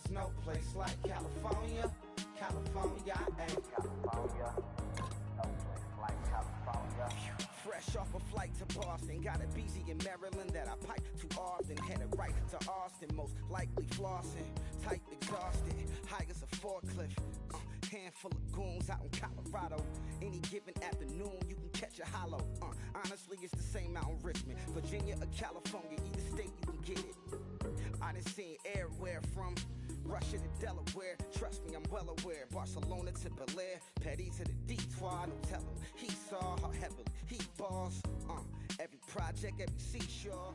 There's no place like California, California, ayy. California, no place like California. Fresh off a flight to Boston, got a BZ in Maryland that I pipe too often. Headed right to Austin, most likely flossing. Tight, exhausted, high as a forklift. Handful of goons out in Colorado. Any given afternoon, you can catch a hollow. Honestly, it's the same out in Richmond, Virginia or California. Either state you can get it. I done seen everywhere from Russia to Delaware. Trust me, I'm well aware. Barcelona to Bel Air, Petty to the Detroit. Don't tell him he saw how heavily he balls. Every project, every seashore.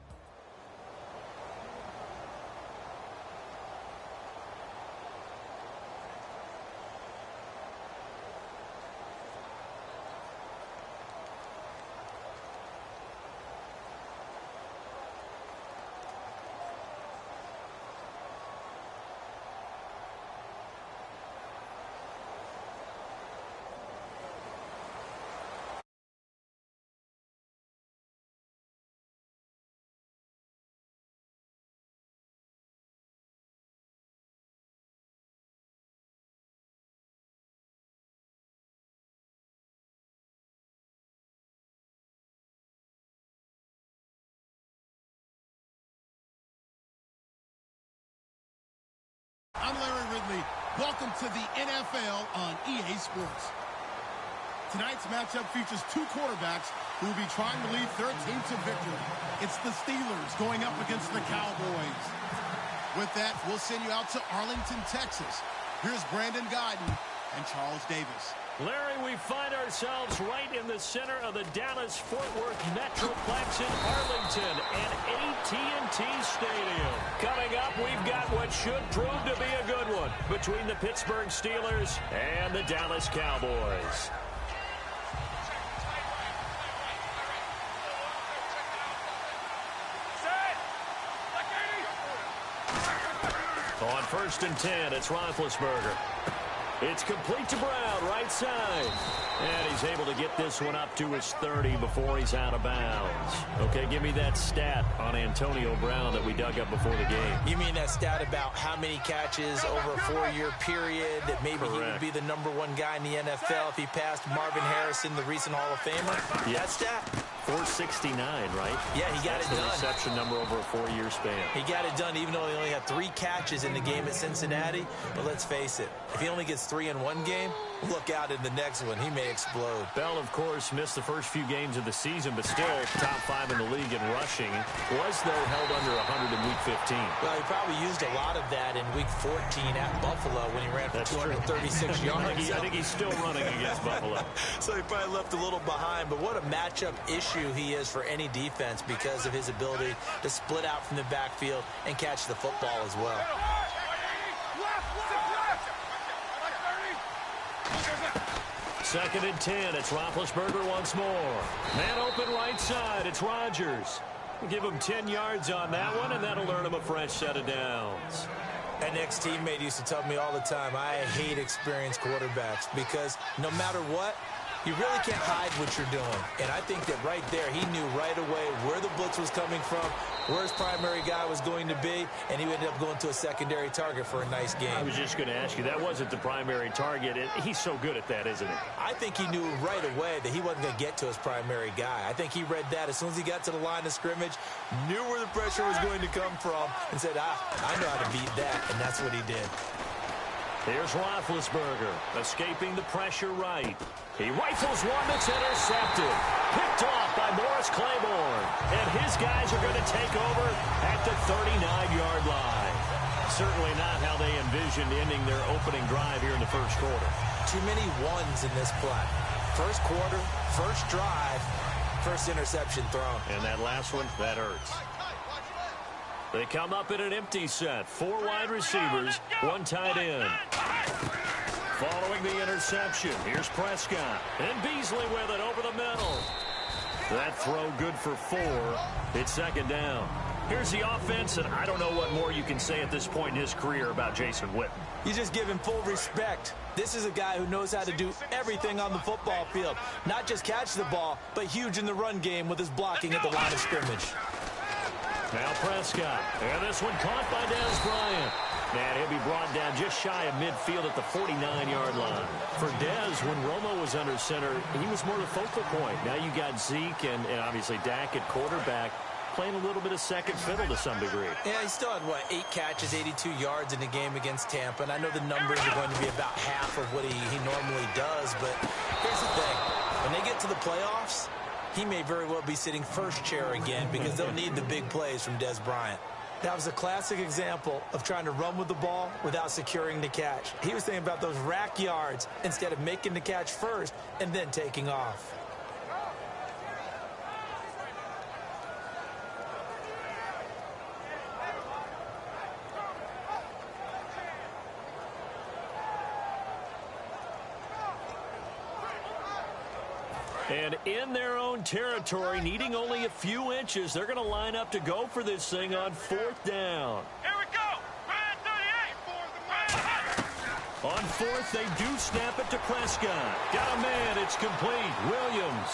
I'm Larry Ridley. Welcome to the NFL on EA Sports. Tonight's matchup features two quarterbacks who will be trying to lead their team to victory. It's the Steelers going up against the Cowboys. With that, we'll send you out to Arlington, Texas. Here's Brandon Guyton and Charles Davis. Larry, we find ourselves right in the center of the Dallas-Fort Worth Metroplex in Arlington and AT&T Stadium. Coming up, we've got what should prove to be a good one between the Pittsburgh Steelers and the Dallas Cowboys. On 1st and 10, it's Roethlisberger. It's complete to Brown, right side. And he's able to get this one up to his 30 before he's out of bounds. Okay, give me that stat on Antonio Brown that we dug up before the game. You mean that stat about how many catches over a 4-year period, that maybe Correct. He would be the #1 guy in the NFL if he passed Marvin Harrison, the recent Hall of Famer? Yeah. That stat? 469, right? Yeah, he got That's it done. the reception number over a 4-year span. He got it done even though he only had 3 catches in the game at Cincinnati. But let's face it, if he only gets 3 in one game, look out in the next one. He may explode. Bell, of course, missed the first few games of the season, but still top 5 in the league in rushing. Was, though, held under 100 in Week 15. Well, he probably used a lot of that in Week 14 at Buffalo when he ran for 236 yards. I think he's still running against Buffalo. So he probably left a little behind. But what a matchup issue he is for any defense because of his ability to split out from the backfield and catch the football as well. 2nd and 10. It's Roethlisberger once more. Man open right side. It's Rodgers. We'll give him 10 yards on that one, and that'll earn him a fresh set of downs. An ex-teammate used to tell me all the time, I hate experienced quarterbacks because no matter what, you really can't hide what you're doing. And I think that right there, he knew right away where the blitz was coming from, where his primary guy was going to be, and he ended up going to a secondary target for a nice game. I was just going to ask you, that wasn't the primary target. He's so good at that, isn't he? I think he knew right away that he wasn't going to get to his primary guy. I think he read that as soon as he got to the line of scrimmage, knew where the pressure was going to come from, and said, I know how to beat that, and that's what he did. Here's Roethlisberger, escaping the pressure right. He rifles one that's intercepted. Picked off by Morris Claiborne. And his guys are going to take over at the 39-yard line. Certainly not how they envisioned ending their opening drive here in the first quarter. Too many ones in this play. First quarter, first drive, first interception thrown. And that last one, that hurts. They come up in an empty set. 4 wide receivers, 1 tight end. Following the interception, here's Prescott. And Beasley with it over the middle. That throw good for 4. It's 2nd down. Here's the offense, and I don't know what more you can say at this point in his career about Jason Witten. You just give him full respect. This is a guy who knows how to do everything on the football field. Not just catch the ball, but huge in the run game with his blocking at the line of scrimmage. Now Prescott. And this one caught by Dez Bryant. And he'll be brought down just shy of midfield at the 49-yard line. For Dez, when Romo was under center, he was more the focal point. Now you got Zeke and obviously Dak at quarterback playing a little bit of second fiddle to some degree. Yeah, he still had, 8 catches, 82 yards in the game against Tampa. And I know the numbers are going to be about half of what he normally does. But here's the thing. When they get to the playoffs, he may very well be sitting first chair again because they'll need the big plays from Dez Bryant. That was a classic example of trying to run with the ball without securing the catch. He was thinking about those rack yards instead of making the catch first and then taking off. And in their own territory, needing only a few inches, they're going to line up to go for this thing on 4th down. Here we go. On 4th, they do snap it to Prescott. Got a man. It's complete. Williams.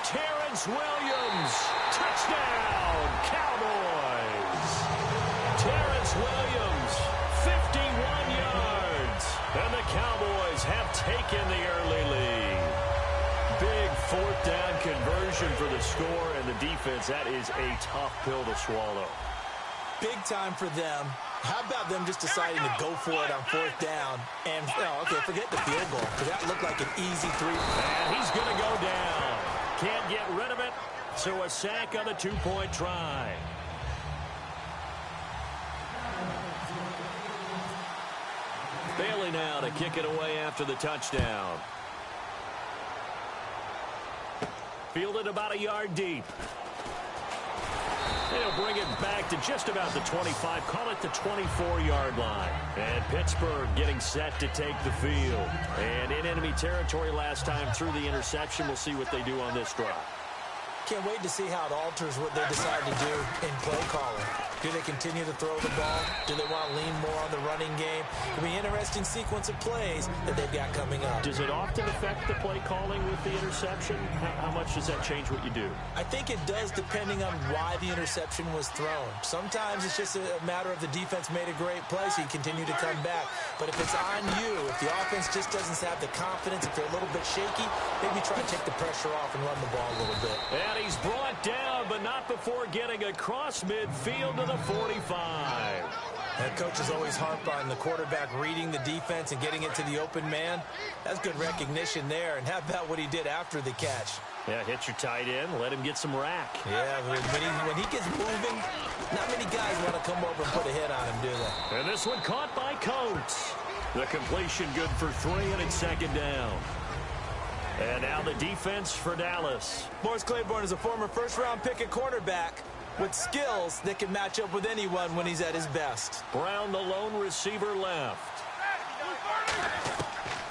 Terrence Williams. Touchdown, Cowboys. Terrence Williams, 51 yards. And the Cowboys have taken the early lead. Big 4th down conversion for the score, and the defense, that is a tough pill to swallow. Big time for them. How about them just deciding to go for it on 4th down? And, okay, forget the field goal, because that looked like an easy 3. And he's going to go down. Can't get rid of it, so a sack on the 2-point try. Bailey now to kick it away after the touchdown. Fielded about a yard deep. They'll bring it back to just about the 25. Call it the 24-yard line. And Pittsburgh getting set to take the field. And in enemy territory last time through the interception. We'll see what they do on this drive. Can't wait to see how it alters what they decide to do in play calling. Do they continue to throw the ball? Do they want to lean more on the running game? It'll be an interesting sequence of plays that they've got coming up. Does it often affect the play calling with the interception? How much does that change what you do? I think it does depending on why the interception was thrown. Sometimes it's just a matter of the defense made a great play, so you continue to come back. But if it's on you, if the offense just doesn't have the confidence, if they're a little bit shaky, maybe try to take the pressure off and run the ball a little bit. And he's brought down, but not before getting across midfield to the 45. That coaches always harp on the quarterback reading the defense and getting it to the open man. That's good recognition there. And how about what he did after the catch? Yeah, hit your tight end, let him get some rack. Yeah, when he gets moving, not many guys want to come over and put a hit on him, do they? And this one caught by Coates. The completion good for 3, and it's 2nd down. And now the defense for Dallas. Morris Claiborne is a former first-round pick at cornerback with skills that can match up with anyone when he's at his best. Brown, the lone receiver, left.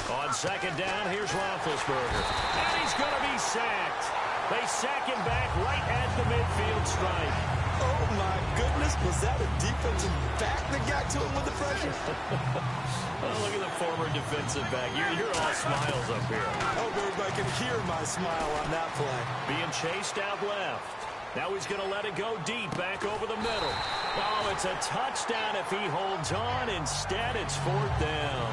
On 2nd down, here's Roethlisberger. And he's going to be sacked. They sack him back right at the midfield stripe. Oh, my goodness. Was that a defensive back that got to him with the pressure? Oh, look at the former defensive back. You're all smiles up here. I hope everybody can hear my smile on that play. Being chased out left. Now he's going to let it go deep, back over the middle. Oh, it's a touchdown if he holds on. Instead, it's 4th down.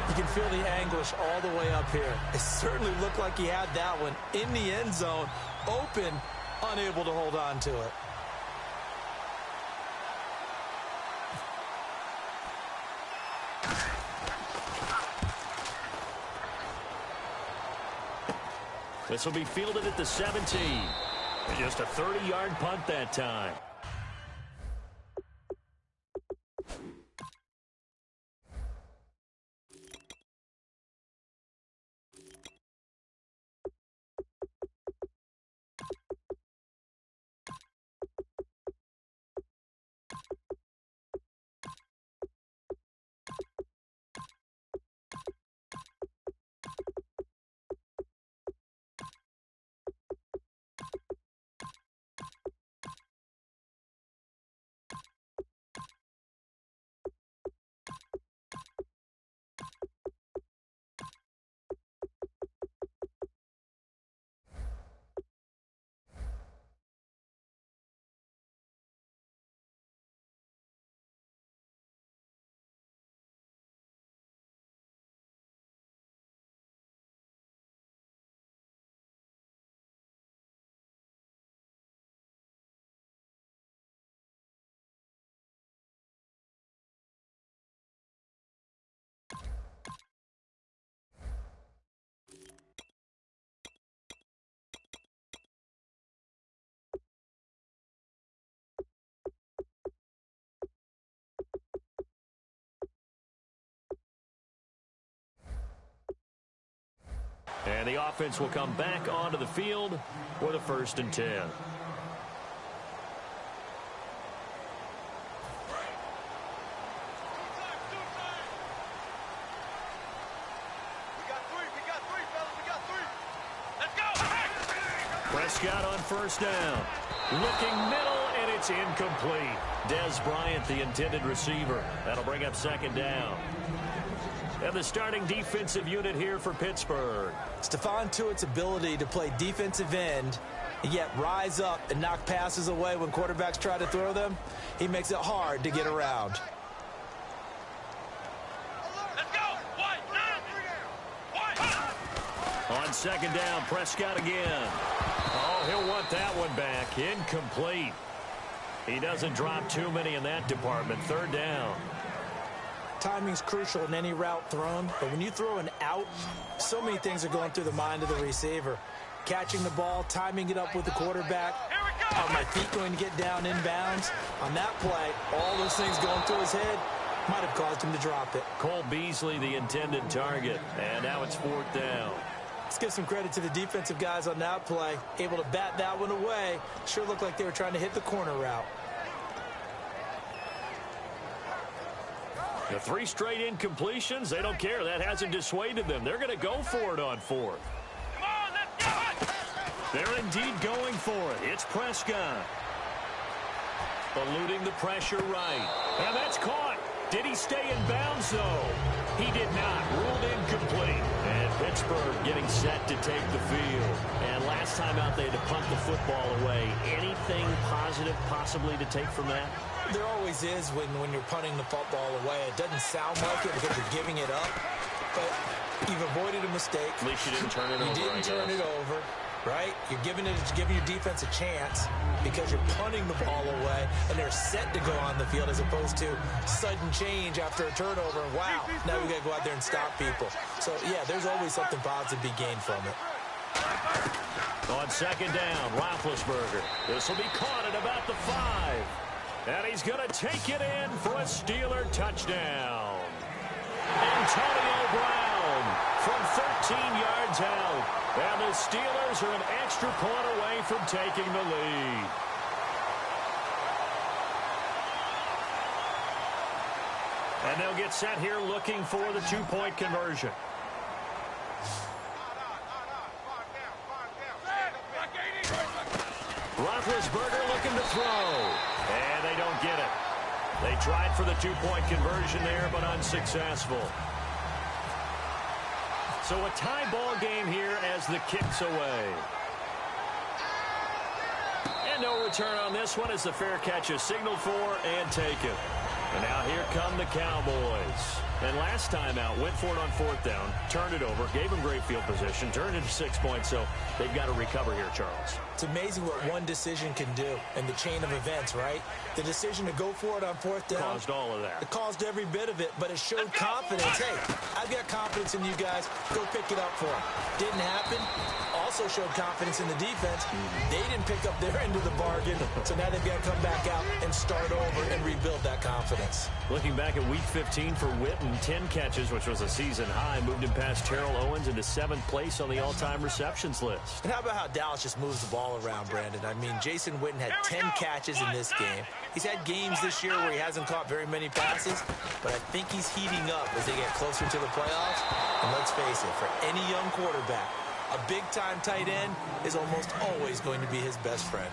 You can feel the anguish all the way up here. It certainly looked like he had that one in the end zone, open, unable to hold on to it. This will be fielded at the 17. Just a 30-yard punt that time. And the offense will come back onto the field with a 1st and 10. Prescott on 1st down. Looking middle, and it's incomplete. Dez Bryant, the intended receiver. That'll bring up 2nd down. And the starting defensive unit here for Pittsburgh. Stephon Tuitt's ability to play defensive end, and yet rise up and knock passes away when quarterbacks try to throw them, he makes it hard to get around. On 2nd down, Prescott again. Oh, he'll want that one back. Incomplete. He doesn't drop too many in that department. 3rd down. Timing's crucial in any route thrown, but when you throw an out, so many things are going through the mind of the receiver. Catching the ball, timing it up with the quarterback. Are my feet going to get down inbounds? On that play, all those things going through his head might have caused him to drop it. Cole Beasley, the intended target, and now it's 4th down. Let's give some credit to the defensive guys on that play. Able to bat that one away. Sure looked like they were trying to hit the corner route. The 3 straight incompletions, they don't care. That hasn't dissuaded them. They're going to go for it on 4th. They're indeed going for it. It's Prescott. Eluding the pressure right. And that's caught. Did he stay in bounds, though? He did not. Ruled incomplete. And Pittsburgh getting set to take the field. And last time out, they had to punt the football away. Anything positive possibly to take from that? There always is when you're punting the football away. It doesn't sound like it because you're giving it up, but you've avoided a mistake. At least you didn't turn it over. You didn't turn it over, right? You're giving your defense a chance because you're punting the ball away, and they're set to go on the field as opposed to sudden change after a turnover. Wow, now we got to go out there and stop people. So, yeah, there's always something positive to be gained from it. On 2nd down, Roethlisberger. This will be caught at about the 5. And he's going to take it in for a Steeler touchdown. Antonio Brown from 13 yards out. And the Steelers are an extra point away from taking the lead. And they'll get set here looking for the 2-point conversion. Roethlisberger looking to throw. And they don't get it. They tried for the 2-point conversion there, but unsuccessful. So a tie ball game here as the kick's away. And no return on this one as the fair catch is signaled for and taken. And now here come the Cowboys. And last time out, went for it on 4th down, turned it over, gave them great field position, turned it to 6 points, so they've got to recover here, Charles. It's amazing what one decision can do in the chain of events, right? The decision to go for it on 4th down. Caused all of that. It caused every bit of it, but it showed confidence. Hey, I've got confidence in you guys. Go pick it up for them. Didn't happen. Also showed confidence in the defense. They didn't pick up their end of the bargain, so now they've got to come back out and start over and rebuild that confidence. Looking back at Week 15 for Witten, 10 catches, which was a season high, moved him past Terrell Owens into 7th place on the all-time receptions list. And how about how Dallas just moves the ball around, Brandon? I mean, Jason Witten had 10 catches in this game. He's had games this year where he hasn't caught very many passes, but I think he's heating up as they get closer to the playoffs. And let's face it, for any young quarterback, a big-time tight end is almost always going to be his best friend.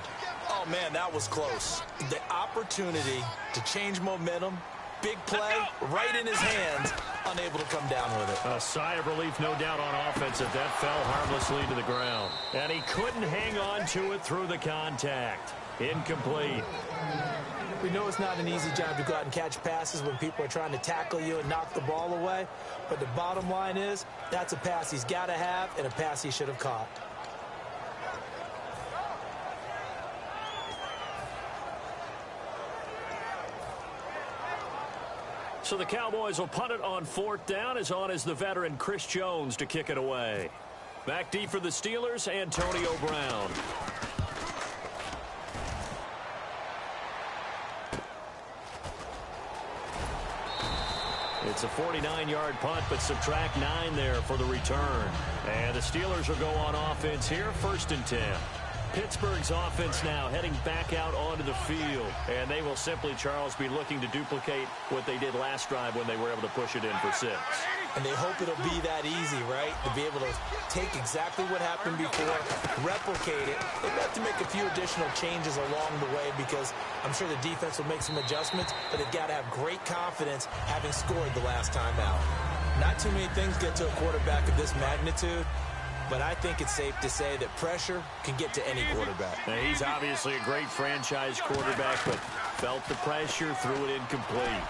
Oh, man, that was close. The opportunity to change momentum, big play, right in his hands, unable to come down with it. A sigh of relief, no doubt, on offense as that fell harmlessly to the ground. And he couldn't hang on to it through the contact. Incomplete. We know it's not an easy job to go out and catch passes when people are trying to tackle you and knock the ball away. But the bottom line is, that's a pass he's got to have and a pass he should have caught. So the Cowboys will punt it on 4th down. As on is the veteran Chris Jones to kick it away. Back deep for the Steelers, Antonio Brown. It's a 49-yard punt, but subtract 9 there for the return. And the Steelers will go on offense here, 1st and 10. Pittsburgh's offense now heading back out onto the field. And they will simply, Charles, be looking to duplicate what they did last drive when they were able to push it in for 6. And they hope it'll be that easy, right? To be able to take exactly what happened before, replicate it. They have to make a few additional changes along the way because I'm sure the defense will make some adjustments, but they've got to have great confidence having scored the last time out. Not too many things get to a quarterback of this magnitude, but I think it's safe to say that pressure can get to any quarterback. Now, he's obviously a great franchise quarterback, but felt the pressure, threw it incomplete.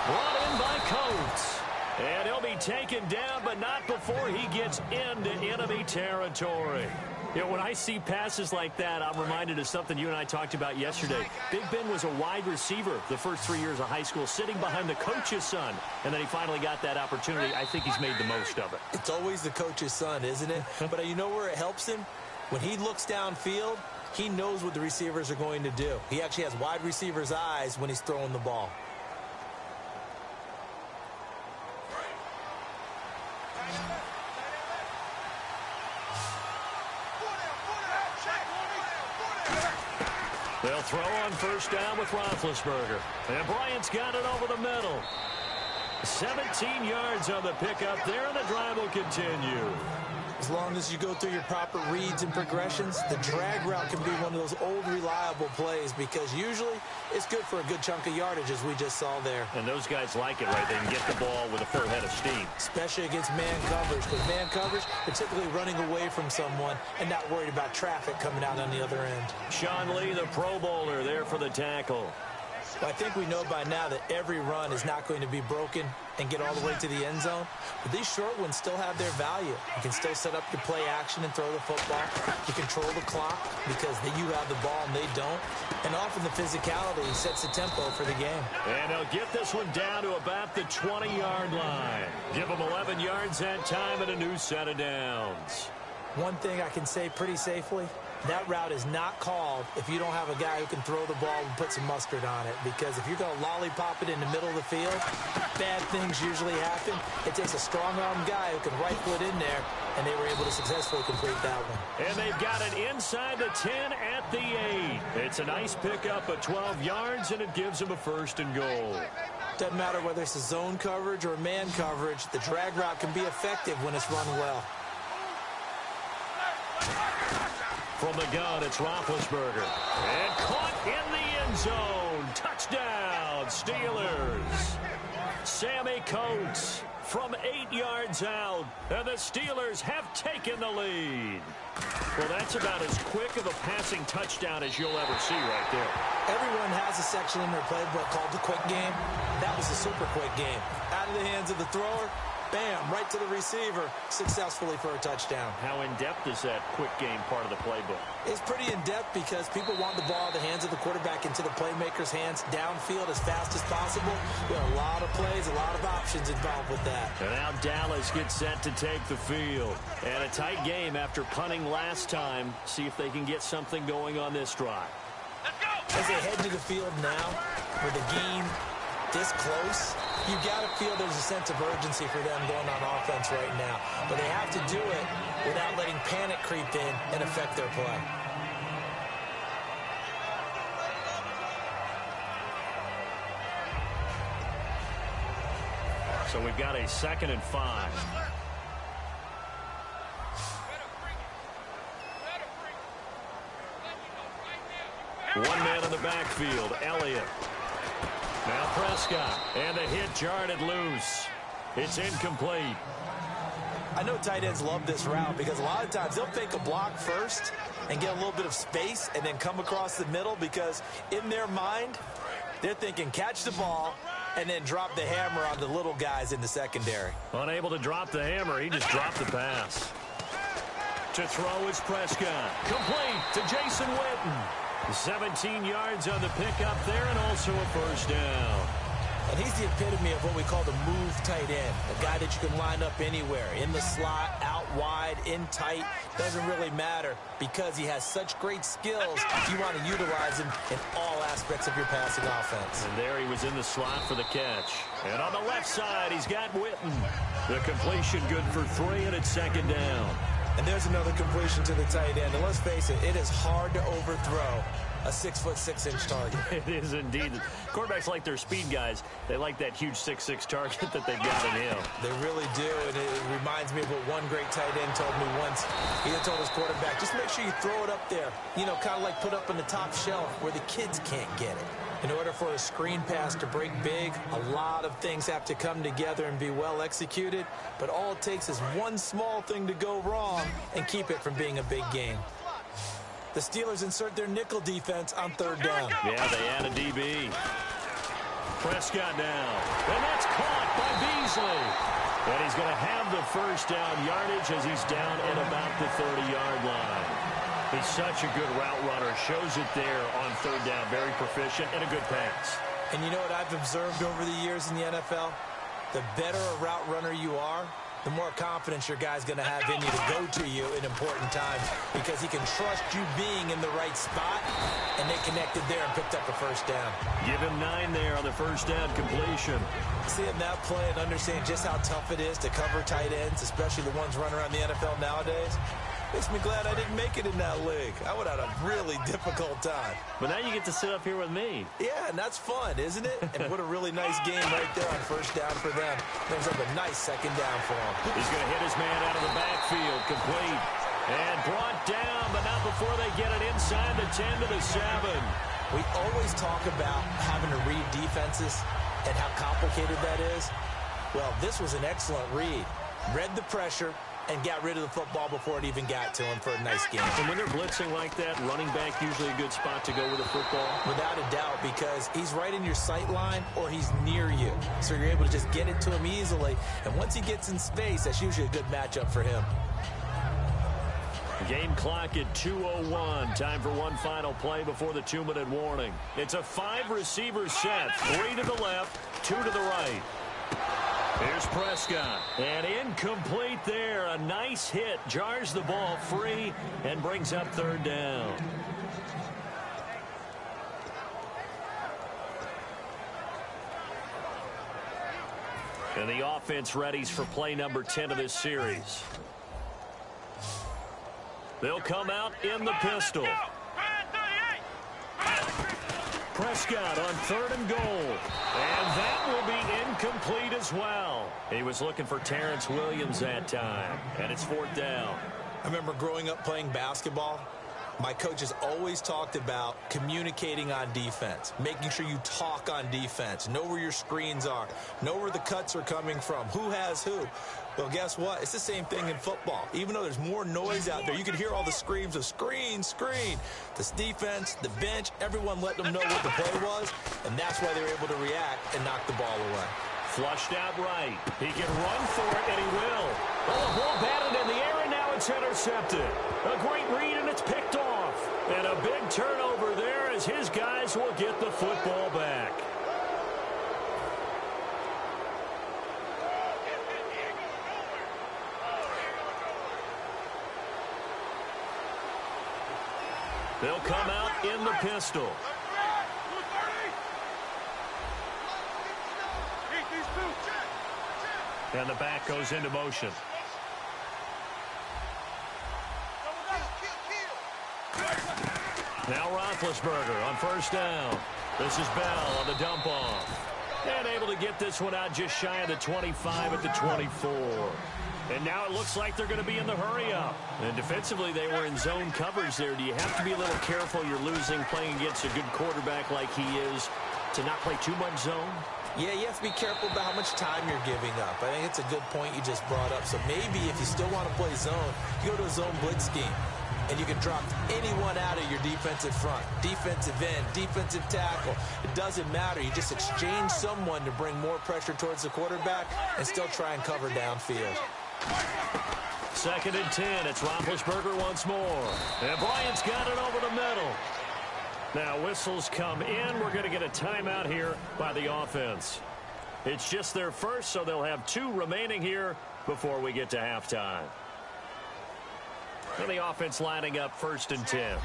Brought in by Coates. And he'll be taken down, but not before he gets into enemy territory. You know, when I see passes like that, I'm reminded of something you and I talked about yesterday. Big Ben was a wide receiver the first 3 years of high school, sitting behind the coach's son. And then he finally got that opportunity. I think he's made the most of it. It's always the coach's son, isn't it? But you know where it helps him? When he looks downfield, he knows what the receivers are going to do. He actually has wide receivers' eyes when he's throwing the ball. They'll throw on 1st down with Roethlisberger. And Bryant's got it over the middle. 17 yards on the pickup there, and the drive will continue. As long as you go through your proper reads and progressions, the drag route can be one of those old reliable plays because usually it's good for a good chunk of yardage, as we just saw there. And those guys like it, right? They can get the ball with a full head of steam. Especially against man coverage. Because man coverage, they're typically running away from someone and not worried about traffic coming out on the other end. Sean Lee, the Pro Bowler, there for the tackle. Well, I think we know by now that every run is not going to be broken and get all the way to the end zone. But these short ones still have their value. You can still set up your play action and throw the football. You control the clock because you have the ball and they don't. And often the physicality sets the tempo for the game. And they'll get this one down to about the 20-yard line. Give them 11 yards that time and a new set of downs. One thing I can say pretty safely, that route is not called if you don't have a guy who can throw the ball and put some mustard on it. Because if you're going to lollipop it in the middle of the field, bad things usually happen. It takes a strong-arm guy who can rifle it in there, and they were able to successfully complete that one. And they've got it inside the 10 at the 8. It's a nice pickup of 12 yards, and it gives them a 1st and goal. Doesn't matter whether it's a zone coverage or man coverage, the drag route can be effective when it's run well. From the gun, it's Roethlisberger. And caught in the end zone. Touchdown, Steelers. Sammy Coates from 8 yards out. And the Steelers have taken the lead. Well, that's about as quick of a passing touchdown as you'll ever see right there. Everyone has a section in their playbook called the quick game. That was a super quick game. Out of the hands of the thrower. Bam, right to the receiver, successfully for a touchdown. How in-depth is that quick game part of the playbook? It's pretty in-depth because people want the ball in the hands of the quarterback into the playmaker's hands downfield as fast as possible. There are a lot of plays, a lot of options involved with that. And now Dallas gets set to take the field. And a tight game after punting last time. See if they can get something going on this drive. Let's go! As they head to the field now, with the game this close, you got to feel there's a sense of urgency for them going on offense right now. But they have to do it without letting panic creep in and affect their play. So we've got a 2nd and 5. One man in the backfield, Elliott. Now Prescott, and the hit jarred loose. It's incomplete. I know tight ends love this route because a lot of times they'll fake a block first and get a little bit of space and then come across the middle because in their mind, they're thinking catch the ball and then drop the hammer on the little guys in the secondary. Unable to drop the hammer, he just dropped the pass. To throw is Prescott. Complete to Jason Witten. 17 yards on the pickup there and also a 1st down. And he's the epitome of what we call the move tight end. A guy that you can line up anywhere. In the slot, out wide, in tight. Doesn't really matter because he has such great skills. You want to utilize him in all aspects of your passing offense. And there he was in the slot for the catch. And on the left side, he's got Witten. The completion good for 3, and it's second down. And there's another completion to the tight end. And let's face it, it is hard to overthrow a 6'6" target. It is indeed. Quarterbacks like their speed guys. They like that huge 6'6" target that they've got in him. They really do, and it reminds me of what one great tight end told me once. He had told his quarterback, just make sure you throw it up there. You know, kind of like put up on the top shelf where the kids can't get it. In order for a screen pass to break big, a lot of things have to come together and be well executed, but all it takes is one small thing to go wrong and keep it from being a big game. The Steelers insert their nickel defense on third down. Yeah, they add a DB. Prescott now. And that's caught by Beasley. And he's going to have the first down yardage as he's down at about the 30-yard line. He's such a good route runner. Shows it there on third down. Very proficient and a good pass. And you know what I've observed over the years in the NFL? The better a route runner you are, the more confidence your guy's going to have in you to go to you in important times because he can trust you being in the right spot, and they connected there and picked up a first down. Give him 9 there on the first down completion. Seeing that play and understanding just how tough it is to cover tight ends, especially the ones running around the NFL nowadays, makes me glad I didn't make it in that league. I would have had a really difficult time. But now you get to sit up here with me. Yeah, and that's fun, isn't it? And what a really nice game right there on first down for them. Brings up a nice second down for him. He's going to hit his man out of the backfield, complete. And brought down, but not before they get it inside the 10 to the 7. We always talk about having to read defenses and how complicated that is. Well, this was an excellent read. Read the pressure and got rid of the football before it even got to him for a nice game. And when they're blitzing like that, running back usually a good spot to go with the football? Without a doubt, because he's right in your sight line or he's near you. So you're able to just get it to him easily. And once he gets in space, that's usually a good matchup for him. Game clock at 2:01. Time for one final play before the 2-minute warning. It's a 5-receiver set. 3 to the left, 2 to the right. Here's Prescott. And incomplete there. A nice hit. Jars the ball free and brings up third down. And the offense readies for play number 10 of this series. They'll come out in the pistol. Prescott on 3rd and goal. And that will be incomplete as well. He was looking for Terrence Williams that time. And it's 4th down. I remember growing up playing basketball. My coaches always talked about communicating on defense, making sure you talk on defense, know where your screens are, know where the cuts are coming from, who has who. Well, guess what? It's the same thing in football. Even though there's more noise out there, you can hear all the screams of screen, screen. This defense, the bench, everyone let them know what the play was, and that's why they were able to react and knock the ball away. Flushed out right. He can run for it, and he will. Oh, the ball batted in the air, and now it's intercepted. A great read, and it's picked off. And a big turnover there as his guys will get the football back. They'll come out in the pistol. And the back goes into motion. Now Roethlisberger on 1st down. This is Bell on the dump off. And able to get this one out just shy of the 25 at the 24. And now it looks like they're going to be in the hurry-up. And defensively, they were in zone coverage there. Do you have to be a little careful? You're losing, playing against a good quarterback like he is, to not play too much zone? Yeah, you have to be careful about how much time you're giving up. I think it's a good point you just brought up. So maybe if you still want to play zone, you go to a zone blitz scheme. And you can drop anyone out of your defensive front. Defensive end, defensive tackle. It doesn't matter. You just exchange someone to bring more pressure towards the quarterback and still try and cover downfield. 2nd and 10. It's Roethlisberger once more. And Bryant's got it over the middle. Now whistles come in. We're going to get a timeout here by the offense. It's just their first, so they'll have 2 remaining here before we get to halftime. And the offense lining up 1st and 10.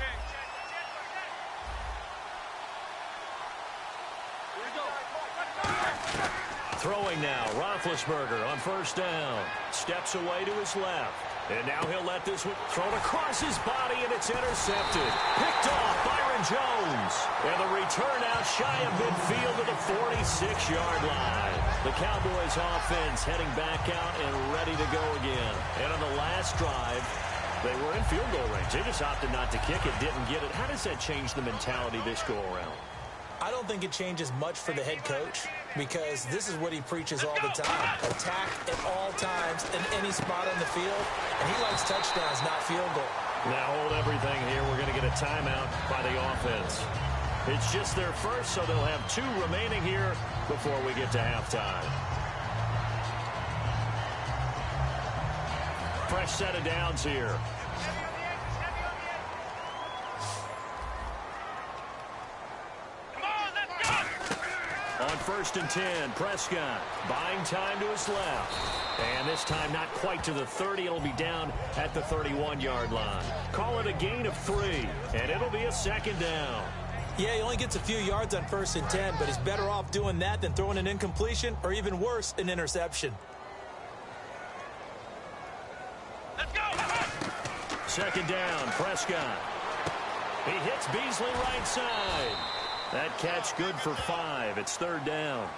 Throwing now, Roethlisberger on first down. Steps away to his left. And now he'll let this one thrown across his body, and it's intercepted. Picked off Byron Jones. And the return out shy of midfield to the 46-yard line. The Cowboys offense heading back out and ready to go again. And on the last drive, they were in field goal range. They just opted not to kick it, didn't get it. How does that change the mentality this go around? I don't think it changes much for the head coach because this is what he preaches all the time. Attack at all times in any spot on the field, and he likes touchdowns, not field goal. Now hold everything here. We're going to get a timeout by the offense. It's just their first, so they'll have 2 remaining here before we get to halftime. Fresh set of downs here. On first and 10, Prescott buying time to his left. And this time not quite to the 30. It'll be down at the 31-yard line. Call it a gain of 3, and it'll be a second down. Yeah, he only gets a few yards on first and 10, but he's better off doing that than throwing an incompletion or even worse, an interception. Let's go! Second down, Prescott. He hits Beasley right side. That catch good for 5. It's third down.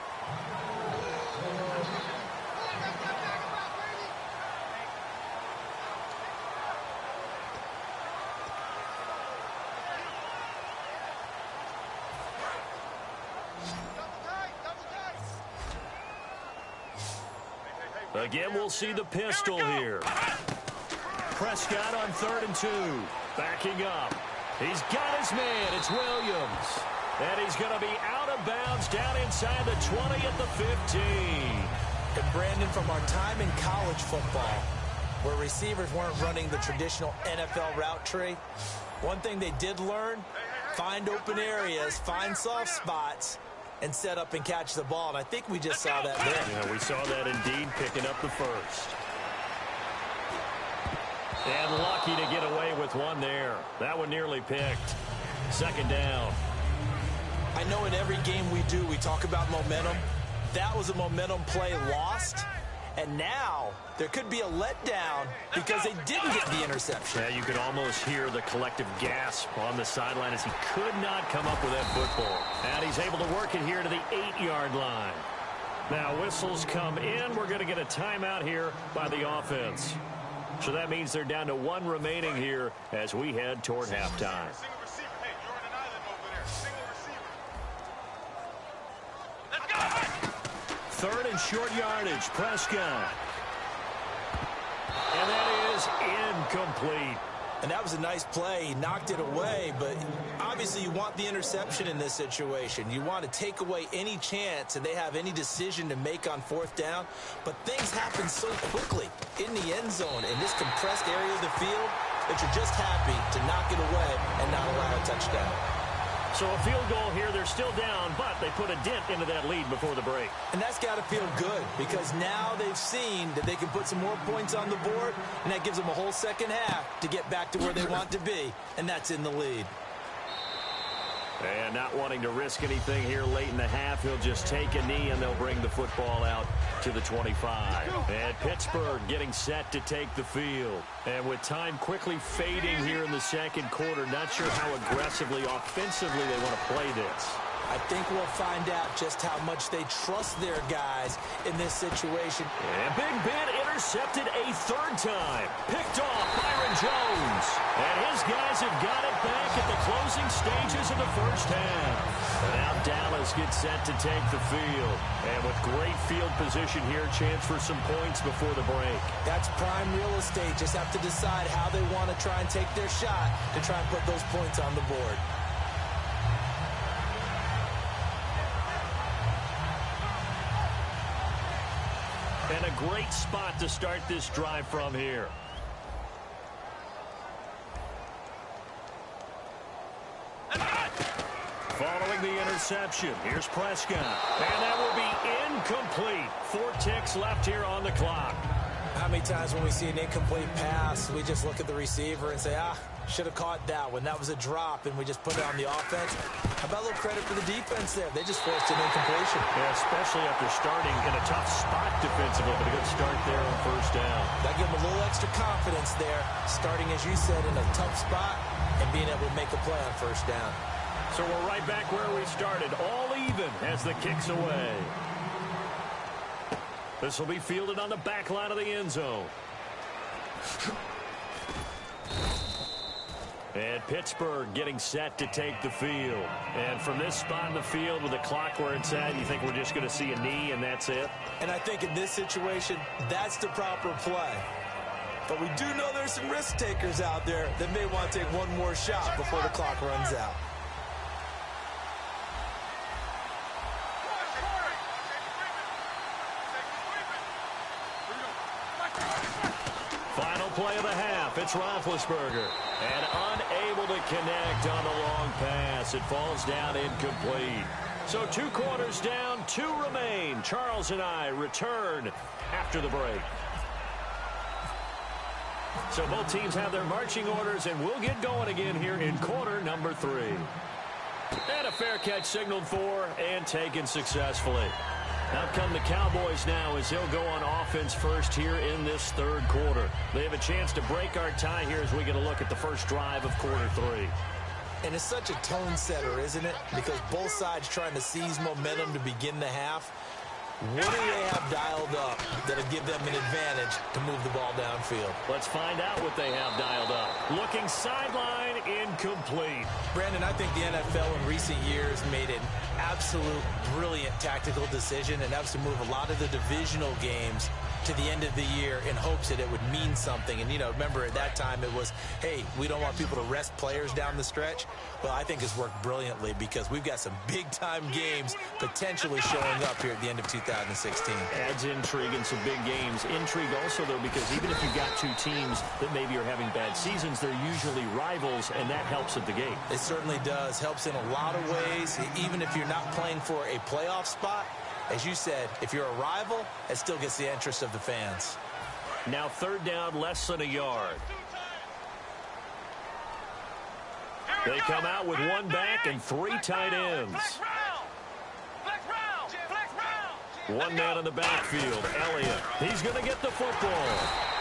Again, we'll see the pistol here. Prescott on 3rd and 2. Backing up. He's got his man. It's Williams. And he's going to be out of bounds down inside the 20 at the 15. And Brandon, from our time in college football, where receivers weren't running the traditional NFL route tree, one thing they did learn, find open areas, find soft spots, and set up and catch the ball. And I think we just saw that there. Yeah, we saw that indeed, picking up the first. And lucky to get away with one there. That one nearly picked. Second down. I know in every game we do, we talk about momentum. That was a momentum play lost. And now there could be a letdown because they didn't get the interception. Yeah, you could almost hear the collective gasp on the sideline as he could not come up with that football. And he's able to work it here to the 8-yard line. Now whistles come in. We're going to get a timeout here by the offense. So that means they're down to 1 remaining here as we head toward halftime. Third and short yardage, Prescott. And that is incomplete. And that was a nice play. He knocked it away, but obviously you want the interception in this situation. You want to take away any chance and they have any decision to make on 4th down. But things happen so quickly in the end zone in this compressed area of the field that you're just happy to knock it away and not allow a touchdown. So a field goal here, they're still down, but they put a dent into that lead before the break. And that's got to feel good because now they've seen that they can put some more points on the board, and that gives them a whole second half to get back to where they want to be, and that's in the lead. And not wanting to risk anything here late in the half, he'll just take a knee, and they'll bring the football out to the 25. And Pittsburgh getting set to take the field. And with time quickly fading here in the second quarter, not sure how aggressively, offensively they want to play this. I think we'll find out just how much they trust their guys in this situation. And Big Ben intercepted a 3rd time. Picked off Byron Jones. And his guys have got it back at the closing stages of the first half. And now Dallas gets set to take the field. And with great field position here, chance for some points before the break. That's prime real estate. Just have to decide how they want to try and take their shot to try and put those points on the board. And a great spot to start this drive from here. Following the interception, here's Prescott. And that will be incomplete. 4 ticks left here on the clock. How many times when we see an incomplete pass, we just look at the receiver and say, Should have caught that one. That was a drop, and we just put it on the offense. How about a little credit for the defense there? They just forced an incompletion. Yeah, especially after starting in a tough spot defensively, but a good start there on first down. That gave them a little extra confidence there, starting, as you said, in a tough spot and being able to make a play on first down. So we're right back where we started, all even as the kick's away. This will be fielded on the back line of the end zone. And Pittsburgh getting set to take the field. And from this spot in the field with the clock where it's at, you think we're just going to see a knee and that's it? And I think in this situation, that's the proper play. But we do know there's some risk takers out there that may want to take one more shot before the clock runs out. Final play of the half. It's Roethlisberger. And unable to connect on the long pass. It falls down incomplete. So 2 quarters down, 2 remain. Charles and I return after the break. So both teams have their marching orders, and we'll get going again here in quarter number 3. And a fair catch signaled for and taken successfully. Out come the Cowboys now as they'll go on offense first here in this third quarter. They have a chance to break our tie here as we get a look at the first drive of quarter 3. And it's such a tone setter, isn't it? Because both sides trying to seize momentum to begin the half. What do they have dialed up that'll give them an advantage to move the ball downfield? Let's find out what they have dialed up. Looking sideline, incomplete. Brandon, I think the NFL in recent years made an absolute brilliant tactical decision, and that was to move a lot of the divisional games to the end of the year in hopes that it would mean something. And, you know, remember at that time it was, hey, we don't want people to rest players down the stretch. Well, I think it's worked brilliantly because we've got some big-time games potentially showing up here at the end of 2016. Adds intrigue in some big games. Intrigue also, though, because even if you've got 2 teams that maybe are having bad seasons, they're usually rivals, and that helps at the gate. It certainly does. Helps in a lot of ways, even if you're not playing for a playoff spot. As you said, if you're a rival, it still gets the interest of the fans. Now third down, less than a yard. They come out with 1 back and 3 tight ends. 1 man in the backfield, Elliott. He's going to get the football.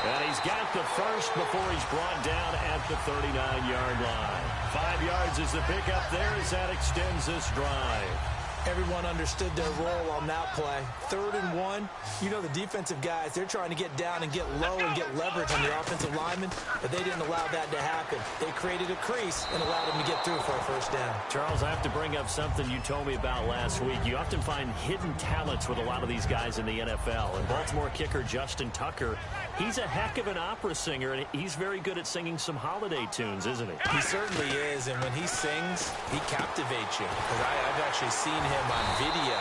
And he's got the first before he's brought down at the 39-yard line. 5 yards is the pickup there as that extends this drive. Everyone understood their role on that play. 3rd and 1. You know the defensive guys, they're trying to get down and get low and get leverage on the offensive linemen, but they didn't allow that to happen. They created a crease and allowed them to get through for a first down. Charles, I have to bring up something you told me about last week. You often find hidden talents with a lot of these guys in the NFL. And Baltimore kicker Justin Tucker, he's a heck of an opera singer, and he's very good at singing some holiday tunes, isn't he? He certainly is, and when he sings, he captivates you. Because I've actually seen him on video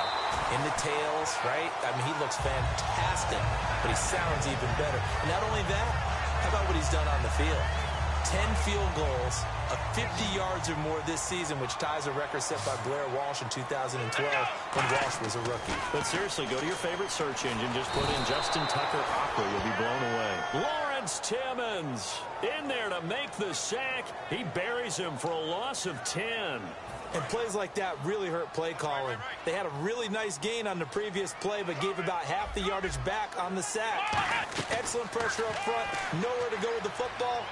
in the tails, right? I mean, he looks fantastic, but he sounds even better. And not only that, how about what he's done on the field? 10 field goals of 50 yards or more this season, which ties a record set by Blair Walsh in 2012 when Walsh was a rookie. But seriously, go to your favorite search engine. Just put in Justin Tucker opera. You'll be blown away. Lawrence Timmons in there to make the sack. He buries him for a loss of 10. And plays like that really hurt play calling. They had a really nice gain on the previous play, but gave about half the yardage back on the sack. Excellent pressure up front. Nowhere to go with the football.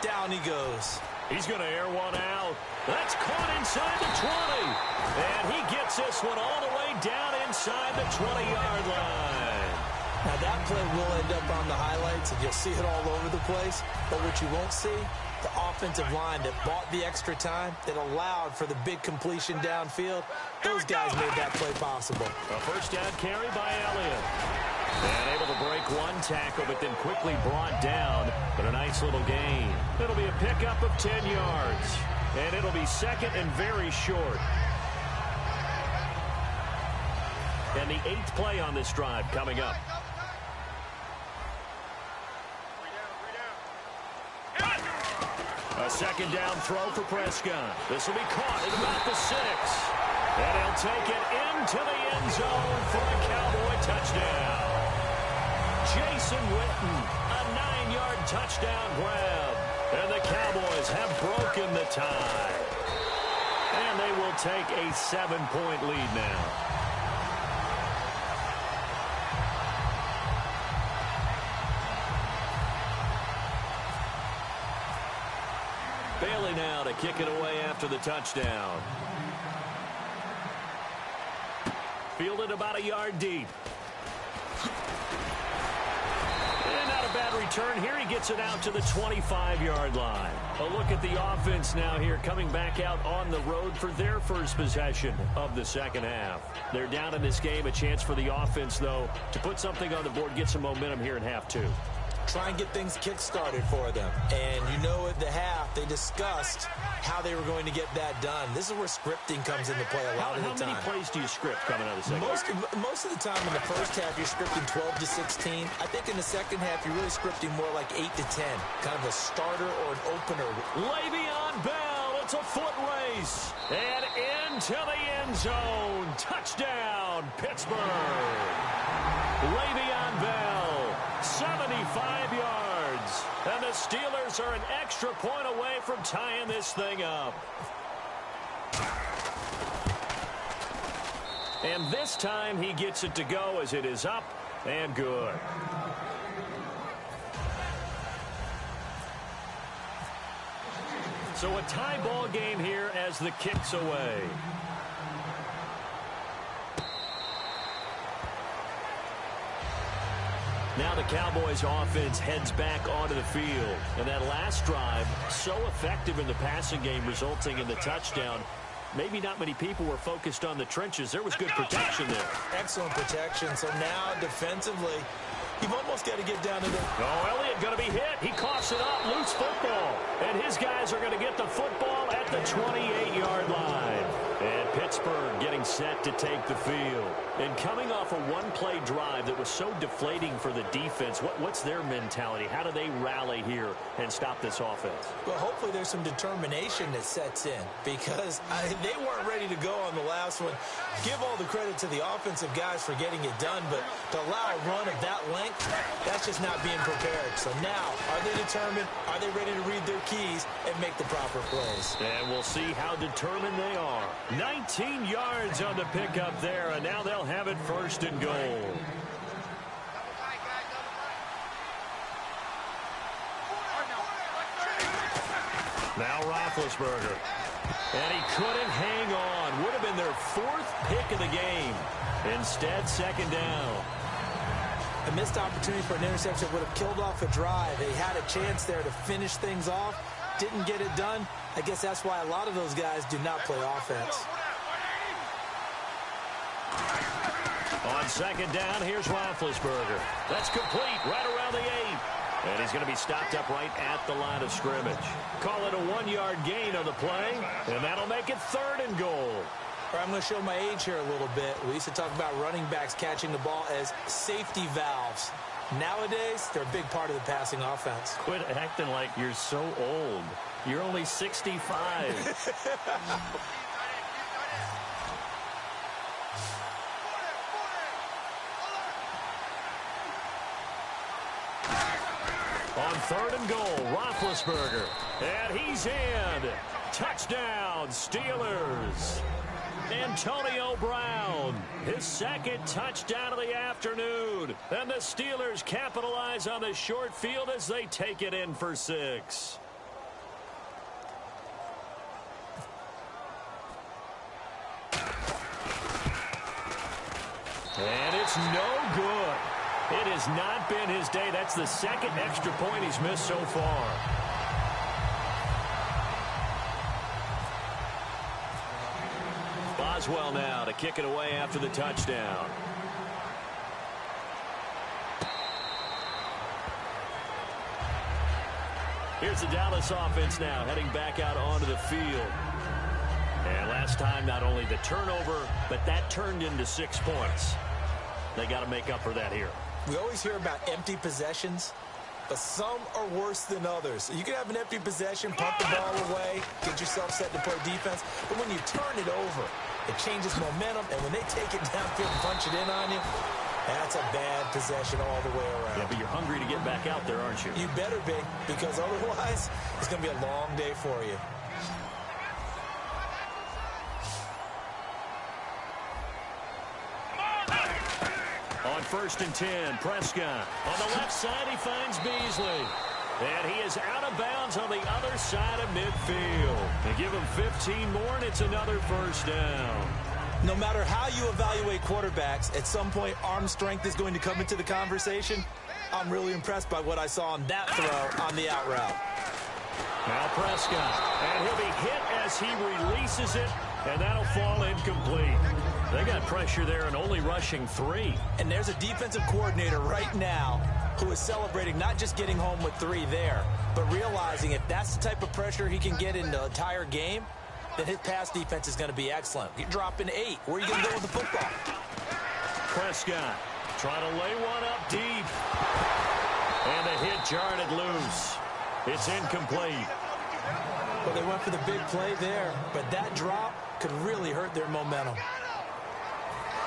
Down he goes. He's going to air one out. That's caught inside the 20. And he gets this one all the way down inside the 20-yard line. Now that play will end up on the highlights, and you'll see it all over the place. But what you won't see, the offensive line that bought the extra time, that allowed for the big completion downfield, those guys made that play possible. A first down carry by Elliott. And able to break 1 tackle, but then quickly brought down. But a nice little gain. It'll be a pickup of 10 yards. And it'll be second and very short. And the 8th play on this drive coming up. A second down throw for Prescott. This will be caught at about the 6. And he'll take it into the end zone for a Cowboy touchdown. Jason Witten, a 9-yard touchdown grab. And the Cowboys have broken the tie. And they will take a 7-point lead now. Bailey now to kick it away after the touchdown. Fielded about a yard deep. And not a bad return here. He gets it out to the 25-yard line. A look at the offense now here, coming back out on the road for their first possession of the second half. They're down in this game. A chance for the offense, though, to put something on the board, get some momentum here in half two. Try and get things kick-started for them. And you know at the half, they discussed how they were going to get that done. This is where scripting comes into play a lot of the time. How many plays do you script coming out of the second half? Most of the time in the first half, you're scripting 12 to 16. I think in the second half, you're really scripting more like 8 to 10. Kind of a starter or an opener. Le'Veon Bell, it's a foot race. And into the end zone. Touchdown, Pittsburgh. Le'Veon Bell. 75 yards. And the Steelers are an extra point away from tying this thing up. And this time he gets it to go as it is up and good. So a tie ball game here as the kick's away. Now the Cowboys offense heads back onto the field. And that last drive, so effective in the passing game, resulting in the touchdown. Maybe not many people were focused on the trenches. There was good protection there. Excellent protection. So now defensively, you've almost got to get down to the... Oh, Elliott going to be hit. He coughs it up. Loose football. And his guys are going to get the football at the 28-yard line. And Pittsburgh getting set to take the field. And coming off a one-play drive that was so deflating for the defense, what's their mentality? How do they rally here and stop this offense? Well, hopefully there's some determination that sets in because they weren't ready to go on the last one. Give all the credit to the offensive guys for getting it done, but to allow a run of that length, that's just not being prepared. So now, are they determined? Are they ready to read their keys and make the proper plays? And we'll see how determined they are. 19 yards on the pickup there, and now they'll have it first and goal. Now Roethlisberger. And he couldn't hang on. Would have been their fourth pick of the game. Instead, second down. A missed opportunity for an interception would have killed off a drive. They had a chance there to finish things off. Didn't get it done. I guess that's why a lot of those guys do not play offense. On second down, here's Roethlisberger. That's complete right around the 8. And he's going to be stopped up right at the line of scrimmage. Call it a 1-yard gain on the play, and that'll make it third and goal. I'm going to show my age here a little bit. We used to talk about running backs catching the ball as safety valves. Nowadays, they're a big part of the passing offense. Quit acting like you're so old. You're only 65. On third and goal, Roethlisberger. And he's in. Touchdown, Steelers. Antonio Brown, his second touchdown of the afternoon. And the Steelers capitalize on the short field as they take it in for 6. And it's no good. It has not been his day. That's the second extra point he's missed so far. Boswell now to kick it away after the touchdown. Here's the Dallas offense now heading back out onto the field. And last time, not only the turnover, but that turned into 6 points. They got to make up for that here. We always hear about empty possessions, but some are worse than others. You can have an empty possession, punt the ball away, get yourself set to play defense, but when you turn it over, it changes momentum, and when they take it downfield and punch it in on you, That's a bad possession all the way around. Yeah, but you're hungry to get back out there, aren't you? You better be, because otherwise it's going to be a long day for you. On 1st and 10, Prescott. On the left side, he finds Beasley. And he is out of bounds on the other side of midfield. They give him 15 more, and it's another first down. No matter how you evaluate quarterbacks, at some point arm strength is going to come into the conversation. I'm really impressed by what I saw on that throw on the out route. Now Prescott, and he'll be hit as he releases it, and that'll fall incomplete. They got pressure there and only rushing 3. And there's a defensive coordinator right now who is celebrating not just getting home with 3 there, but realizing if that's the type of pressure he can get in the entire game, then his pass defense is going to be excellent. You're dropping 8. Where are you going to go with the football? Prescott trying to lay one up deep. And the hit jarred it loose. It's incomplete. Well, they went for the big play there, but that drop could really hurt their momentum.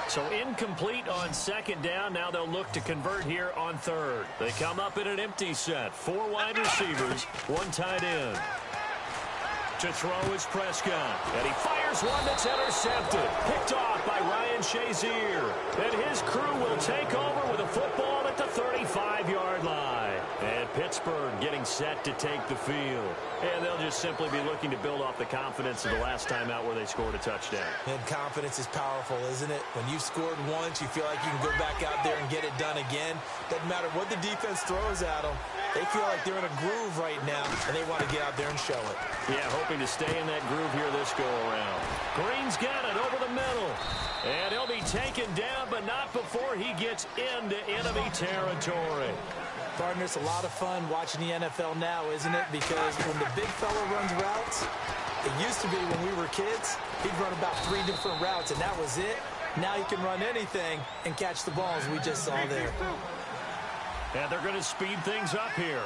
So incomplete on 2nd down. Now they'll look to convert here on 3rd. They come up in an empty set. 4 wide receivers, 1 tight end. To throw is Prescott. And he fires one that's intercepted. Picked off by Ryan Shazier. And his crew will take over with a football at the 35-yard line. And Pittsburgh getting set to take the field. And they'll just simply be looking to build off the confidence of the last time out where they scored a touchdown. And confidence is powerful, isn't it? When you've scored once, you feel like you can go back out there and get it done again. Doesn't matter what the defense throws at them. They feel like they're in a groove right now, and they want to get out there and show it. Yeah, hoping to stay in that groove here this go-around. Green's got it over the middle. And he'll be taken down, but not before he gets into enemy territory. Partner, it's a lot of fun watching the NFL now, isn't it? Because when the big fella runs routes, it used to be when we were kids, he'd run about 3 different routes, and that was it. Now he can run anything and catch the balls we just saw there. And they're going to speed things up here.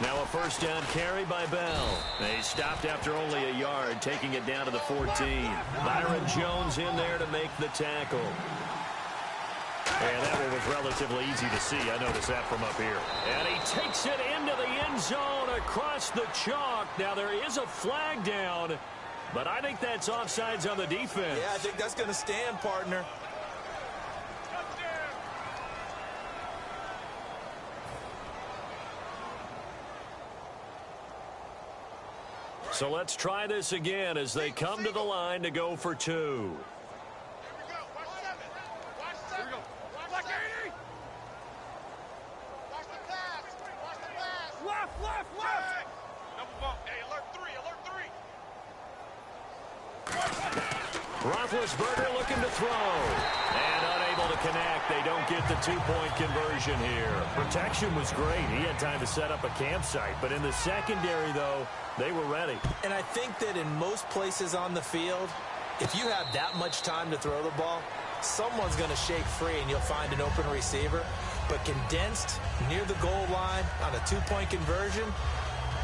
Now a 1st down carry by Bell. They stopped after only a yard, taking it down to the 14. Byron Jones in there to make the tackle. And that one was relatively easy to see. I noticed that from up here. And he takes it into the end zone across the chalk. Now there is a flag down, but I think that's offsides on the defense. Yeah, I think that's going to stand, partner. So let's try this again as they come to the line to go for 2. Roethlisberger looking to throw. And unable to connect. They don't get the 2-point conversion here. Protection was great. He had time to set up a campsite. But in the secondary, though, they were ready. And I think that in most places on the field, if you have that much time to throw the ball, someone's going to shake free and you'll find an open receiver. But condensed near the goal line on a 2-point conversion,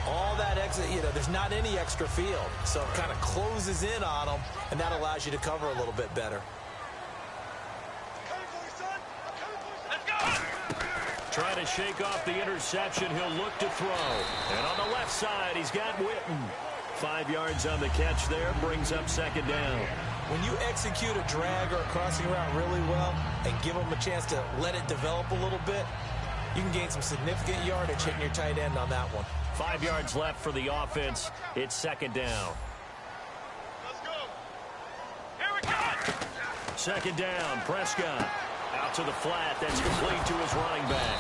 all that extra, there's not any extra field. So it kind of closes in on them, and that allows you to cover a little bit better. Trying to shake off the interception. He'll look to throw. And on the left side, he's got Witten. 5 yards on the catch there, brings up 2nd down. When you execute a drag or a crossing route really well and give them a chance to let it develop a little bit, you can gain some significant yardage hitting your tight end on that one. 5 yards left for the offense. It's 2nd down. Let's go. Here we go. 2nd down, Prescott. Out to the flat. That's complete to his running back.